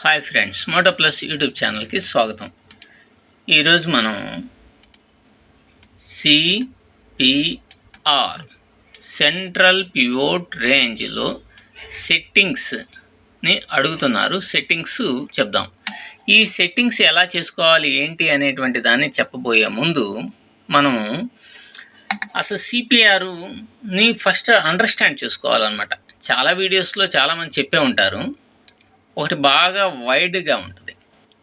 Hi friends, moto plus YouTube ఛానల్కి స్వాగతం. ఈరోజు మనం సిపిఆర్ సెంట్రల్ పివోట్ రేంజ్లో సెట్టింగ్స్ని అడుగుతున్నారు. సెట్టింగ్స్ చెప్దాం. ఈ సెట్టింగ్స్ ఎలా చేసుకోవాలి ఏంటి అనేటువంటి దాన్ని చెప్పబోయే ముందు మనం అసలు సిపిఆర్ని ఫస్ట్ అండర్స్టాండ్ చేసుకోవాలన్నమాట. చాలా వీడియోస్లో చాలామంది చెప్పే ఉంటారు. ఒకటి బాగా వైడ్గా ఉంటుంది.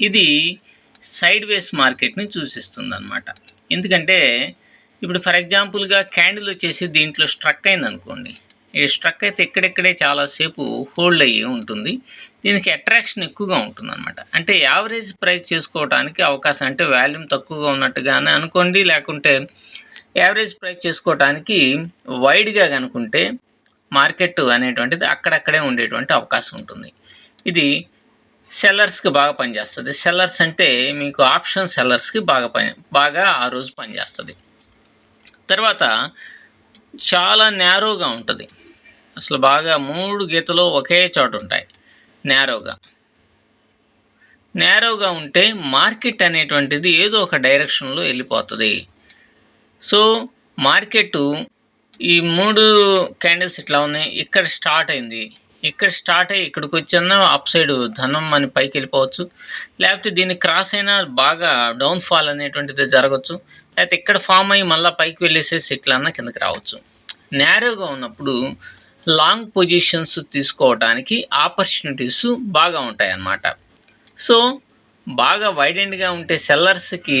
ఇది సైడ్ వేస్ మార్కెట్ని సూచిస్తుంది అన్నమాట. ఎందుకంటే ఇప్పుడు ఫర్ ఎగ్జాంపుల్గా క్యాండిల్ వచ్చేసి దీంట్లో స్ట్రక్ అయింది అనుకోండి. ఈ స్ట్రక్ అయితే ఎక్కడెక్కడే చాలాసేపు హోల్డ్ అయ్యి ఉంటుంది. దీనికి అట్రాక్షన్ ఎక్కువగా ఉంటుంది అనమాట. అంటే యావరేజ్ ప్రైస్ చేసుకోవడానికి అవకాశం, అంటే వాల్యూమ్ తక్కువగా ఉన్నట్టుగానే అనుకోండి, లేకుంటే యావరేజ్ ప్రైస్ చేసుకోవడానికి వైడ్గా కనుకుంటే మార్కెట్ అనేటువంటిది అక్కడక్కడే ఉండేటువంటి అవకాశం ఉంటుంది. ఇది సెల్లర్స్కి బాగా పనిచేస్తుంది. సెల్లర్స్ అంటే మీకు ఆప్షన్ సెల్లర్స్కి బాగా ఆ రోజు పనిచేస్తుంది. తర్వాత చాలా నేరోగా ఉంటుంది. అసలు బాగా 3 గీతలు ఒకే చోట ఉంటాయి. నేరోగా ఉంటే మార్కెట్ అనేటువంటిది ఏదో ఒక డైరెక్షన్లో వెళ్ళిపోతుంది. సో మార్కెట్ ఈ 3 క్యాండిల్స్ ఇట్లా ఉన్నాయి. ఇక్కడ స్టార్ట్ అయింది, ఇక్కడ స్టార్ట్ అయ్యి ఇక్కడికి వచ్చిన అప్ సైడ్ ధనం అని పైకి వెళ్ళిపోవచ్చు, లేకపోతే దీన్ని క్రాస్ అయినా బాగా డౌన్ఫాల్ అనేటువంటిది జరగచ్చు, లేకపోతే ఇక్కడ ఫామ్ అయ్యి మళ్ళీ పైకి వెళ్ళేసేసి ఇట్లన్నా కిందకి రావచ్చు. నేరోగా ఉన్నప్పుడు లాంగ్ పొజిషన్స్ తీసుకోవడానికి ఆపర్చునిటీస్ బాగా ఉంటాయి అన్నమాట. సో బాగా వైడెండ్గా ఉంటే సెల్లర్స్కి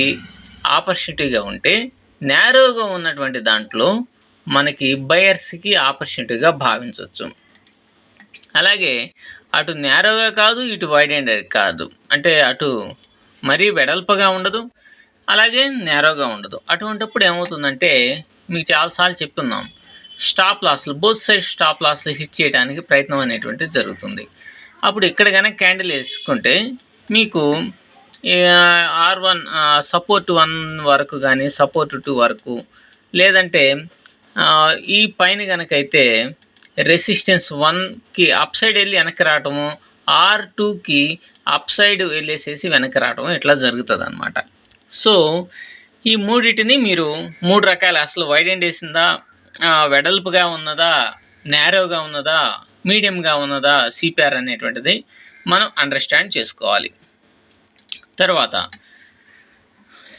ఆపర్చునిటీగా ఉంటే, నేరోగా ఉన్నటువంటి దాంట్లో మనకి బయర్స్కి ఆపర్చునిటీగా భావించవచ్చు. అలాగే అటు నేరోగా కాదు, ఇటు వైడ్ ఎండెడ్ కాదు, అంటే అటు మరీ వెడల్పుగా ఉండదు, అలాగే నేరోగా ఉండదు. అటువంటిప్పుడు ఏమవుతుందంటే మీకు చాలాసార్లు చెప్తున్నాం, స్టాప్ లాస్లు, బోత్ సైడ్ స్టాప్ లాస్లు హిట్ చేయడానికి ప్రయత్నం అనేటువంటిది జరుగుతుంది. అప్పుడు ఇక్కడ కనుక క్యాండిల్ వేసుకుంటే మీకు R1 సపోర్ట్ 1 వరకు కానీ సపోర్ట్ 2 వరకు, లేదంటే ఈ పైన కనుకైతే రెసిస్టెన్స్ 1కి అప్ సైడ్ వెళ్ళి వెనక్కి రావటము, R2కి అప్ సైడ్ వెళ్ళేసేసి వెనక్కి రావటము, ఇట్లా జరుగుతుంది అనమాట. సో ఈ మూడింటిని మీరు 3 రకాల, అసలు వైడ్ ఎండ్ వేసిందా, వెడల్పుగా ఉన్నదా, నేరోగా ఉన్నదా, మీడియంగా ఉన్నదా, సిపిఆర్ అనేటువంటిది మనం అండర్స్టాండ్ చేసుకోవాలి. తర్వాత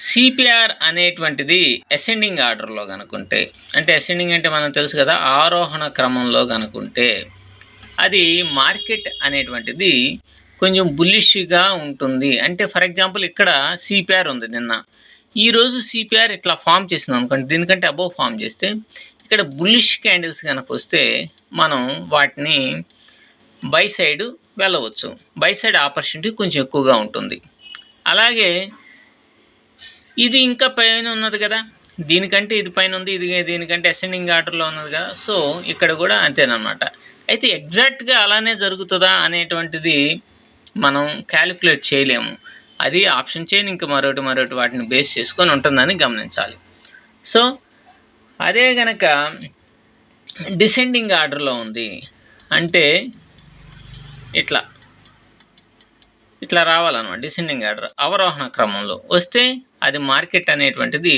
సిపిఆర్ అనేటువంటిది అసెండింగ్ ఆర్డర్లో కనుకుంటే, అంటే అసెండింగ్ అంటే మనం తెలుసు కదా, ఆరోహణ క్రమంలో కనుకుంటే అది మార్కెట్ అనేటువంటిది కొంచెం బుల్లిష్గా ఉంటుంది. అంటే ఫర్ ఎగ్జాంపుల్ ఇక్కడ సిపిఆర్ ఉంది, నిన్న ఈరోజు సిపిఆర్ ఇట్లా ఫామ్ చేసింది అనుకోండి, దీనికంటే అబోవ్ ఫామ్ చేస్తే ఇక్కడ బుల్లిష్ క్యాండిల్స్ కనుక వస్తే మనం వాటిని బై సైడ్ వెళ్ళవచ్చు. బై సైడ్ ఆపర్చునిటీ కొంచెం ఎక్కువగా ఉంటుంది. అలాగే ఇది ఇంకా పైన ఉన్నది కదా, దీనికంటే ఇది పైన ఉంది, ఇది దీనికంటే అసెండింగ్ ఆర్డర్లో ఉన్నది కదా. సో ఇక్కడ కూడా అంతేనమాట. అయితే ఎగ్జాక్ట్గా అలానే జరుగుతుందా అనేటువంటిది మనం క్యాలిక్యులేట్ చేయలేము. అది ఆప్షన్ చైన్ ఇంకా మరొకటి వాటిని బేస్ చేసుకొని ఉంటుందని గమనించాలి. సో అదే గనక డిసెండింగ్ ఆర్డర్లో ఉంది అంటే ఇట్లా రావాలన్నమాట. డిసెండింగ్ ఆర్డర్ అవరోహణ క్రమంలో వస్తే అది మార్కెట్ అనేటువంటిది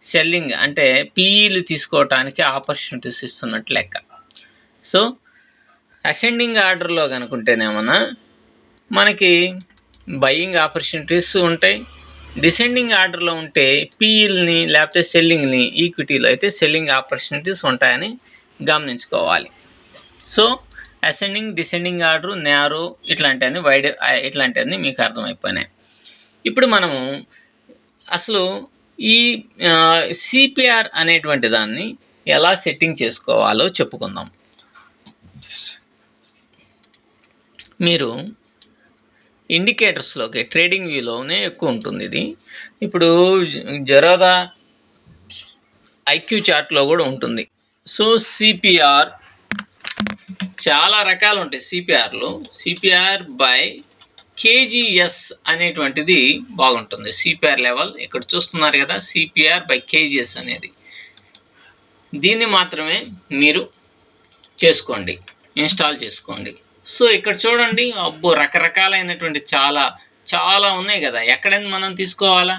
సెల్లింగ్, అంటే పీఈలు తీసుకోవటానికి ఆపర్చునిటీస్ ఇస్తున్నట్టు లెక్క. సో అసెండింగ్ ఆర్డర్లో కనుకుంటేనేమన్నా మనకి బయింగ్ ఆపర్చునిటీస్ ఉంటాయి. డిసెండింగ్ ఆర్డర్లో ఉంటే పీఈల్ని లేకపోతే సెల్లింగ్ని, ఈక్విటీలో అయితే సెల్లింగ్ ఆపర్చునిటీస్ ఉంటాయని గమనించుకోవాలి. So ascending, descending order, narrow ఇట్లాంటివన్నీ, వైడ్ ఇట్లాంటివన్నీ మీకు అర్థమైపోయినాయి. ఇప్పుడు మనము అసలు ఈ సిపిఆర్ అనేటువంటి దాన్ని ఎలా సెట్టింగ్ చేసుకోవాలో చెప్పుకుందాం. మీరు ఇండికేటర్స్లోకి ట్రేడింగ్ వ్యూలోనే ఎక్కువ ఉంటుంది ఇది. ఇప్పుడు జెరోదా ఐక్యూ చార్ట్లో కూడా ఉంటుంది. సో సిపిఆర్ చాలా రకాలు ఉంటాయి. సిపిఆర్లో సిపిఆర్ బై కేజీఎస్ అనేటువంటిది బాగుంటుంది. సిపిఆర్ లెవెల్ ఇక్కడ చూస్తున్నారు కదా, సిపిఆర్ బై కేజీఎస్ అనేది, దీన్ని మాత్రమే మీరు చేసుకోండి, ఇన్స్టాల్ చేసుకోండి. సో ఇక్కడ చూడండి, అబ్బో! రకరకాలైనటువంటి చాలా, చాలా ఉన్నాయి గదా! ఎక్కడైనా మనం తీసుకోవాలా?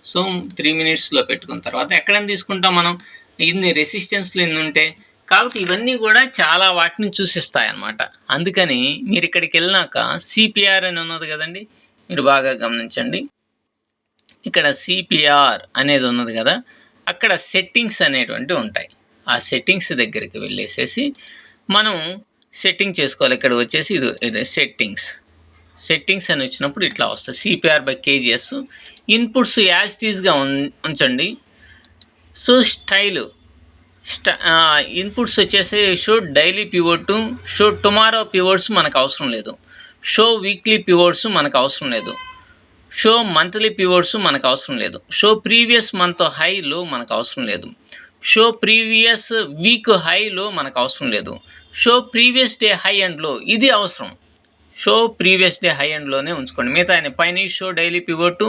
సో 3 మినిట్స్‌లో పెట్టుకున్న తర్వాత ఎక్కడైనా తీసుకుంటాం మనం. ఇన్ని రెసిస్టెన్స్‌లు ఇన్నుంటే. కాబట్టి ఇవన్నీ గూడా చాలా వాటిని సూచిస్తాయన్నమాట. అందుకని మీరిక్కడికెళ్ళినాక సిపిఆర్ అని ఉన్నది గదండీ! మీరు బాగా గమనించండి. ఇక్కడ సిపిఆర్ అనేది ఉన్నది గదా! అక్కడ సెట్టింగ్స్ అనేటువంటివి ఉంటాయి. ఆ సెట్టింగ్స్ దగ్గరికి వెళ్ళేసేసి మనం సెట్టింగ్ చేసుకోవాలి. ఇక్కడ వచ్చేసి ఇది సెట్టింగ్స్ అని వచ్చినప్పుడు ఇట్లా వస్తుంది. CPR by KGS. Inputs as it ఈస్‌గా ఉంచండి. సో ఇన్పుట్స్ వచ్చేసి show daily pivot, show tomorrow pivots మనకు అవసరం లేదు. షో వీక్లీ పివోట్స్ మనకు అవసరం లేదు. షో మంత్లీ పివోట్స్ మనకు అవసరం లేదు. షో ప్రీవియస్ మంత్ హై లో మనకు అవసరం లేదు. షో ప్రీవియస్ వీక్ హై లో మనకు అవసరం లేదు. Show previous day high and లో ఇది అవసరం. Show previous day high and లోనే ఉంచుకోండి. మిగతా పైన show daily pivot,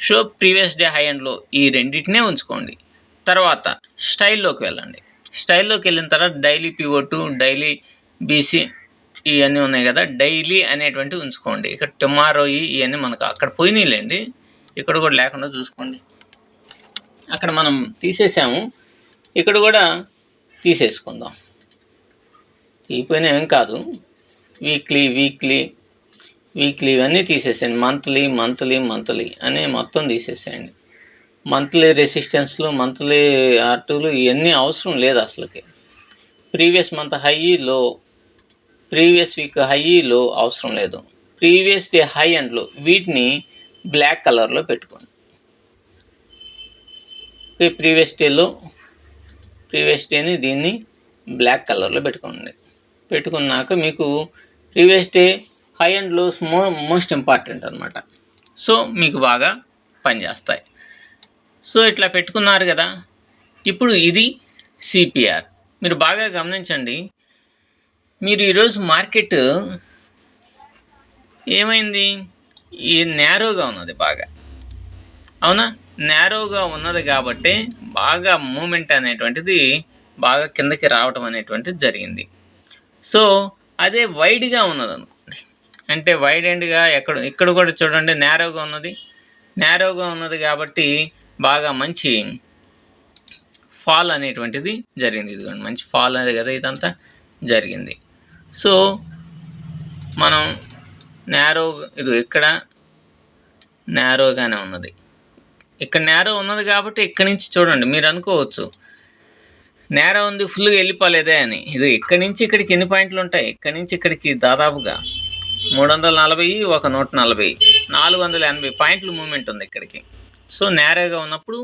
show previous day high and లో ఈ రెండింటినే ఉంచుకోండి. తర్వాత స్టైల్లోకి వెళ్ళండి. స్టైల్లోకి వెళ్ళిన తర్వాత డైలీ పివోట్, డైలీ బీసీ ఇవన్నీ ఉన్నాయి కదా, డైలీ అనేటువంటి ఉంచుకోండి. ఇక్కడ టుమారో ఇవన్నీ మనకు అక్కడ పోయినాయిలేండి, ఇక్కడ కూడా లేకుండా చూసుకోండి. అక్కడ మనం తీసేసాము, ఇక్కడ కూడా తీసేసుకుందాం. తీయిపోయినా ఏం కాదు. వీక్లీ ఇవన్నీ తీసేసేయండి. మంత్లీ అని మొత్తం తీసేసేయండి. మంత్లీ రెసిస్టెన్స్లు, మంత్లీ ఆర్టూలు ఇవన్నీ అవసరం లేదు అసలుకి. ప్రీవియస్ మంత్ హై లో, ప్రీవియస్ వీక్ హై లో అవసరం లేదు. ప్రీవియస్ డే హై అండ్ లో వీటిని బ్లాక్ కలర్లో పెట్టుకోండి. ప్రీవియస్ డేని దీన్ని బ్లాక్ కలర్లో పెట్టుకోండి. పెట్టుకున్నాక మీకు previous day high and lows most important అనమాట. సో మీకు బాగా పనిచేస్తాయి. సో ఇట్లా పెట్టుకున్నారు కదా. ఇప్పుడు ఇది సిపిఆర్. మీరు బాగా గమనించండి. మీరు ఈరోజు మార్కెట్ ఏమైంది, ఈ నేరోగా ఉన్నది బాగా, అవునా? నేరోగా ఉన్నది కాబట్టి బాగా మూమెంట్ అనేటువంటిది బాగా కిందకి రావటం అనేటువంటిది జరిగింది. సో అదే వైడ్గా ఉన్నది అనుకోండి, అంటే వైడ్ ఎండ్గా ఇక్కడ కూడా చూడండి నేరోగా ఉన్నది కాబట్టి బాగా మంచి ఫాల్ అనేటువంటిది జరిగింది. ఇదిగోండి మంచి ఫాల్ అనేది కదా ఇదంతా జరిగింది. సో మనం ఇక్కడ నేరోగానే ఉన్నది. ఇక్కడ నేరో ఉన్నది కాబట్టి ఇక్కడి నుంచి చూడండి, మీరు అనుకోవచ్చు నేరో ఉంది ఫుల్గా వెళ్ళిపోలేదే అని. ఇది ఇక్కడి నుంచి ఇక్కడికి ఎన్ని పాయింట్లు ఉంటాయి? ఇక్కడి నుంచి ఇక్కడికి దాదాపుగా 340, 140, 480 పాయింట్లు మూమెంట్ ఉంది ఇక్కడికి. సో నేరోగా ఉన్నప్పుడు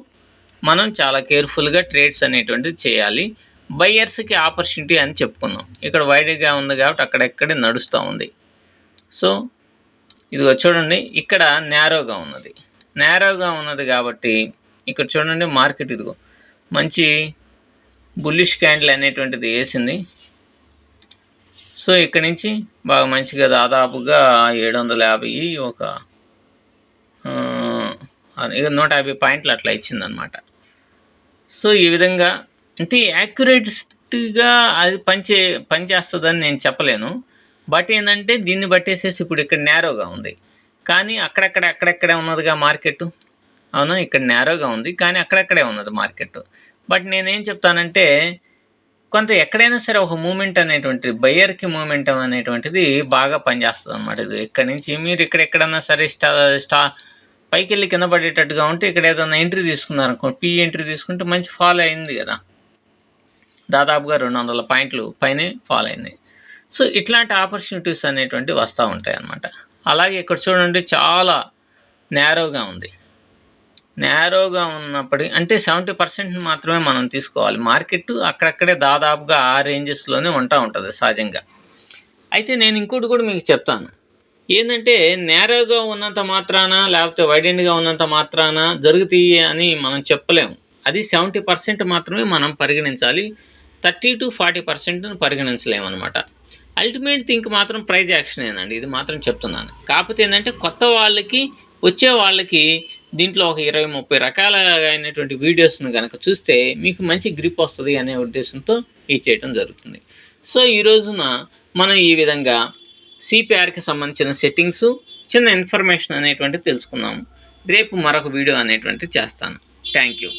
మనం చాలా కేర్ఫుల్గా ట్రేడ్స్ అనేటువంటివి చేయాలి. బయ్యర్స్కి ఆపర్చునిటీ అని చెప్పుకున్నాం. ఇక్కడ వైడ్గా ఉంది కాబట్టి అక్కడెక్కడే నడుస్తూ ఉంది. సో ఇదిగో చూడండి, ఇక్కడ నేరోగా ఉన్నది కాబట్టి ఇక్కడ చూడండి మార్కెట్ ఇదిగో మంచి బుల్లిష్ క్యాండిల్ అనేటువంటిది వేసింది. సో ఇక్కడి నుంచి బాగా మంచిగా దాదాపుగా 750, ఒక 150 పాయింట్లు అట్లా ఇచ్చిందనమాట. సో ఈ విధంగా అంటే యాక్యురేట్గా అది పనిచేస్తుందని నేను చెప్పలేను. బట్ ఏంటంటే దీన్ని బట్టేసేసి ఇప్పుడు ఇక్కడ నేరోగా ఉంది, కానీ అక్కడెక్కడే ఉన్నదిగా మార్కెట్, అవునా? ఇక్కడ నేరోగా ఉంది కానీ అక్కడెక్కడే ఉన్నది మార్కెట్. బట్ నేనేం చెప్తానంటే కొంత ఎక్కడైనా సరే ఒక మూమెంట్ అనేటువంటి బయ్యర్కి మూమెంట్ అనేటువంటిది బాగా పనిచేస్తుంది అనమాట. ఇది ఇక్కడి నుంచి మీరు ఎక్కడన్నా సరే పైకి వెళ్ళి కింద పడేటట్టుగా ఉంటే ఇక్కడ ఏదైనా ఎంట్రీ తీసుకున్నారనుకో, ఎంట్రీ తీసుకుంటే మంచి ఫాల్ అయింది కదా, దాదాపుగా 200 పాయింట్లు పైనే ఫాల్ అయింది. సో ఇట్లాంటి ఆపర్చునిటీస్ అనేటువంటివి వస్తూ ఉంటాయి అన్నమాట. అలాగే ఇక్కడ చూడండి చాలా నేరోగా ఉన్నప్పటికీ అంటే 70% మాత్రమే మనం తీసుకోవాలి. మార్కెట్ అక్కడక్కడే దాదాపుగా ఆ రేంజెస్లోనే ఉంటుంది సహజంగా. అయితే నేను ఇంకోటి కూడా మీకు చెప్తాను, ఏంటంటే నేరోగా ఉన్నంత మాత్రాన లేకపోతే వైడ్ ఎండ్గా ఉన్నంత మాత్రాన జరుగుతాయి అని మనం చెప్పలేము. అది 70% మాత్రమే మనం పరిగణించాలి. 30 to 40% పరిగణించలేము అనమాట. అల్టిమేట్ థింక్ మాత్రం ప్రైజ్ యాక్షనేనండి, ఇది మాత్రం చెప్తున్నాను. కాకపోతే ఏంటంటే కొత్త వాళ్ళకి, వచ్చే వాళ్ళకి దీంట్లో ఒక 20-30 రకాలైనటువంటి వీడియోస్ను కనుక చూస్తే మీకు మంచి గ్రిప్ వస్తుంది అనే ఉద్దేశంతో ఇది చేయడం జరుగుతుంది. సో ఈ రోజున మనం ఈ విధంగా సిపిఆర్కి సంబంధించిన సెట్టింగ్స్, చిన్న ఇన్ఫర్మేషన్ అనేటువంటిది తెలుసుకుందాము. రేపు మరొక వీడియో అనేటువంటిది చేస్తాను. Thank you.